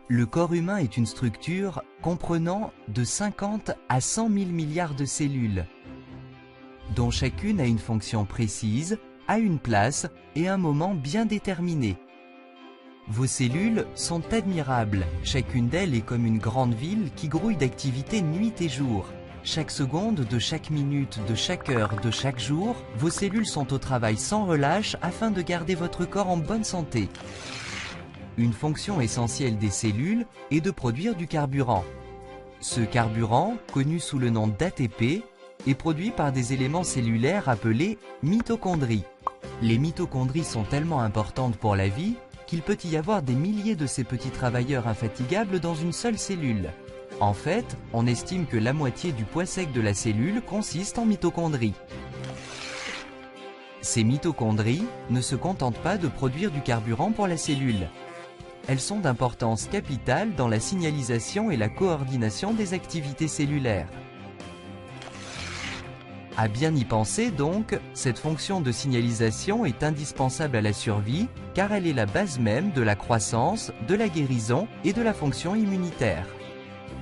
Le corps humain est une structure comprenant de 50 à 100 000 milliards de cellules, dont chacune a une fonction précise, a une place et un moment bien déterminé. Vos cellules sont admirables, chacune d'elles est comme une grande ville qui grouille d'activités nuit et jour. Chaque seconde, de chaque minute, de chaque heure, de chaque jour, vos cellules sont au travail sans relâche afin de garder votre corps en bonne santé. Une fonction essentielle des cellules est de produire du carburant. Ce carburant, connu sous le nom d'ATP, est produit par des éléments cellulaires appelés mitochondries. Les mitochondries sont tellement importantes pour la vie qu'il peut y avoir des milliers de ces petits travailleurs infatigables dans une seule cellule. En fait, on estime que la moitié du poids sec de la cellule consiste en mitochondries. Ces mitochondries ne se contentent pas de produire du carburant pour la cellule. Elles sont d'importance capitale dans la signalisation et la coordination des activités cellulaires. À bien y penser donc, cette fonction de signalisation est indispensable à la survie car elle est la base même de la croissance, de la guérison et de la fonction immunitaire.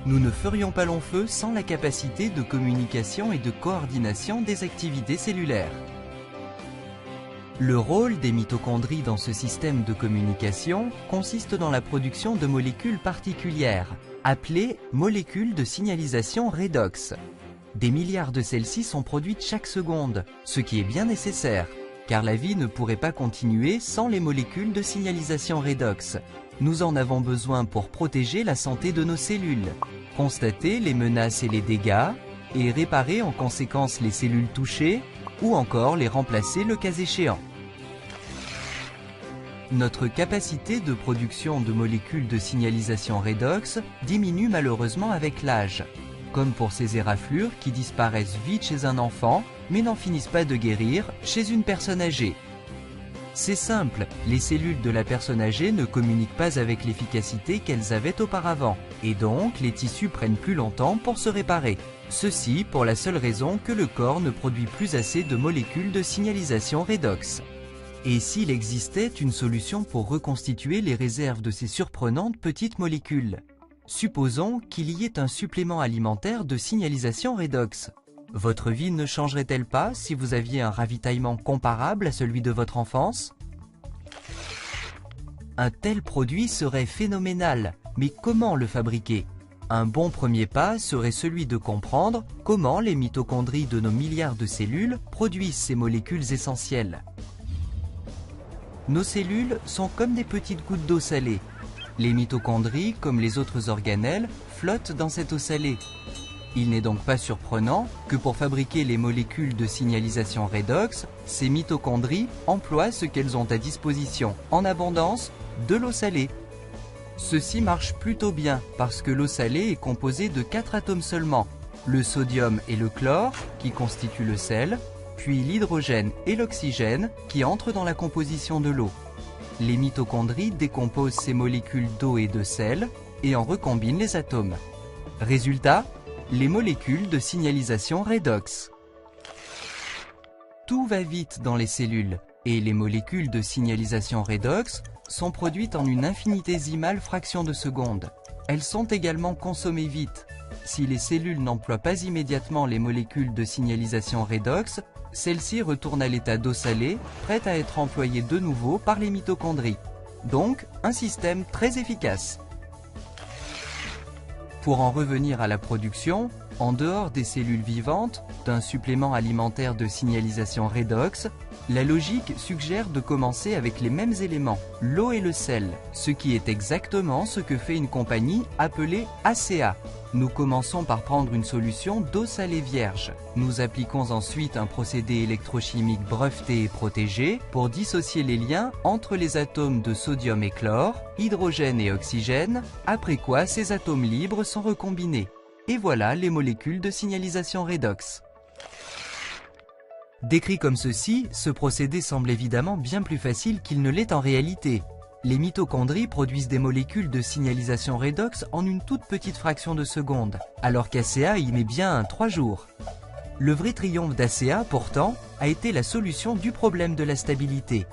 Nous ne ferions pas long feu sans la capacité de communication et de coordination des activités cellulaires. Le rôle des mitochondries dans ce système de communication consiste dans la production de molécules particulières, appelées molécules de signalisation redox. Des milliards de celles-ci sont produites chaque seconde, ce qui est bien nécessaire, car la vie ne pourrait pas continuer sans les molécules de signalisation redox. Nous en avons besoin pour protéger la santé de nos cellules, constater les menaces et les dégâts, et réparer en conséquence les cellules touchées, ou encore les remplacer le cas échéant. Notre capacité de production de molécules de signalisation redox diminue malheureusement avec l'âge, comme pour ces éraflures qui disparaissent vite chez un enfant, mais n'en finissent pas de guérir chez une personne âgée. C'est simple, les cellules de la personne âgée ne communiquent pas avec l'efficacité qu'elles avaient auparavant, et donc les tissus prennent plus longtemps pour se réparer. Ceci pour la seule raison que le corps ne produit plus assez de molécules de signalisation redox. Et s'il existait une solution pour reconstituer les réserves de ces surprenantes petites molécules? Supposons qu'il y ait un supplément alimentaire de signalisation redox. Votre vie ne changerait-elle pas si vous aviez un ravitaillement comparable à celui de votre enfance? Un tel produit serait phénoménal, mais comment le fabriquer? Un bon premier pas serait celui de comprendre comment les mitochondries de nos milliards de cellules produisent ces molécules essentielles. Nos cellules sont comme des petites gouttes d'eau salée. Les mitochondries, comme les autres organelles, flottent dans cette eau salée. Il n'est donc pas surprenant que pour fabriquer les molécules de signalisation redox, ces mitochondries emploient ce qu'elles ont à disposition en abondance, de l'eau salée. Ceci marche plutôt bien parce que l'eau salée est composée de 4 atomes seulement, le sodium et le chlore qui constituent le sel, puis l'hydrogène et l'oxygène qui entrent dans la composition de l'eau. Les mitochondries décomposent ces molécules d'eau et de sel et en recombinent les atomes. Résultat, les molécules de signalisation redox. Tout va vite dans les cellules et les molécules de signalisation redox sont produites en une infinitésimale fraction de seconde. Elles sont également consommées vite. Si les cellules n'emploient pas immédiatement les molécules de signalisation redox, celles-ci retournent à l'état d'eau salée, prête à être employée de nouveau par les mitochondries. Donc, un système très efficace. Pour en revenir à la production, en dehors des cellules vivantes, d'un supplément alimentaire de signalisation redox, la logique suggère de commencer avec les mêmes éléments, l'eau et le sel, ce qui est exactement ce que fait une compagnie appelée ACA. Nous commençons par prendre une solution d'eau salée vierge. Nous appliquons ensuite un procédé électrochimique breveté et protégé pour dissocier les liens entre les atomes de sodium et chlore, hydrogène et oxygène, après quoi ces atomes libres sont recombinés. Et voilà les molécules de signalisation redox. Décrit comme ceci, ce procédé semble évidemment bien plus facile qu'il ne l'est en réalité. Les mitochondries produisent des molécules de signalisation redox en une toute petite fraction de seconde, alors qu'ACA y met bien 3 jours. Le vrai triomphe d'ACA, pourtant, a été la solution du problème de la stabilité.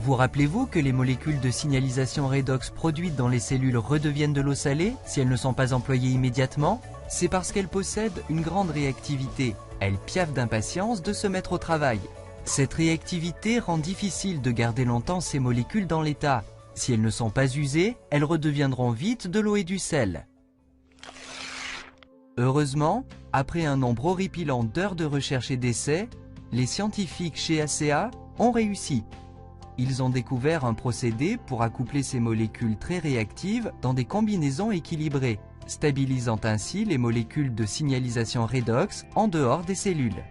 Vous rappelez-vous que les molécules de signalisation redox produites dans les cellules redeviennent de l'eau salée si elles ne sont pas employées immédiatement? C'est parce qu'elles possèdent une grande réactivité. Elles piaffent d'impatience de se mettre au travail. Cette réactivité rend difficile de garder longtemps ces molécules dans l'état. Si elles ne sont pas usées, elles redeviendront vite de l'eau et du sel. Heureusement, après un nombre horripilant d'heures de recherche et d'essais, les scientifiques chez ACEA ont réussi. Ils ont découvert un procédé pour accoupler ces molécules très réactives dans des combinaisons équilibrées, stabilisant ainsi les molécules de signalisation redox en dehors des cellules.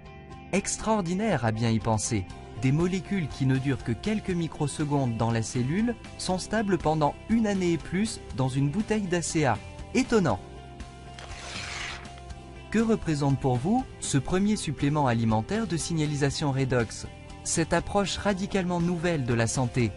Extraordinaire à bien y penser. Des molécules qui ne durent que quelques microsecondes dans la cellule sont stables pendant une année et plus dans une bouteille d'ACEA. Étonnant! Que représente pour vous ce premier supplément alimentaire de signalisation redox? Cette approche radicalement nouvelle de la santé.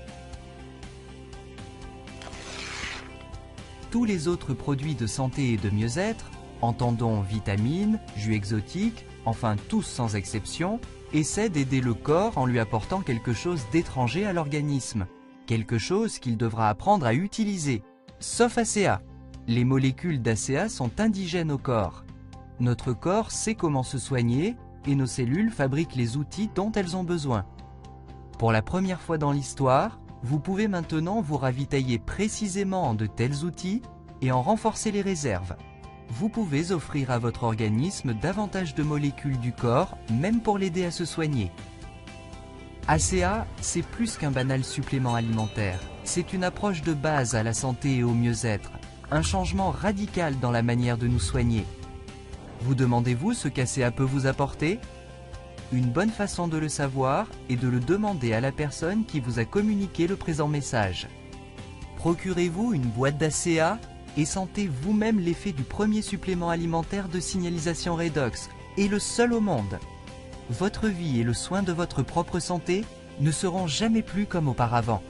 Tous les autres produits de santé et de mieux-être, entendons vitamines, jus exotiques, enfin tous sans exception, essaient d'aider le corps en lui apportant quelque chose d'étranger à l'organisme, quelque chose qu'il devra apprendre à utiliser. Sauf ACEA. Les molécules d'ACEA sont indigènes au corps. Notre corps sait comment se soigner et nos cellules fabriquent les outils dont elles ont besoin. Pour la première fois dans l'histoire, vous pouvez maintenant vous ravitailler précisément en de tels outils et en renforcer les réserves. Vous pouvez offrir à votre organisme davantage de molécules du corps, même pour l'aider à se soigner. ACEA, c'est plus qu'un banal supplément alimentaire. C'est une approche de base à la santé et au mieux-être, un changement radical dans la manière de nous soigner. Vous demandez-vous ce qu'ACEA peut vous apporter? Une bonne façon de le savoir est de le demander à la personne qui vous a communiqué le présent message. Procurez-vous une boîte d'ACEA et sentez vous-même l'effet du premier supplément alimentaire de signalisation redox, et le seul au monde. Votre vie et le soin de votre propre santé ne seront jamais plus comme auparavant.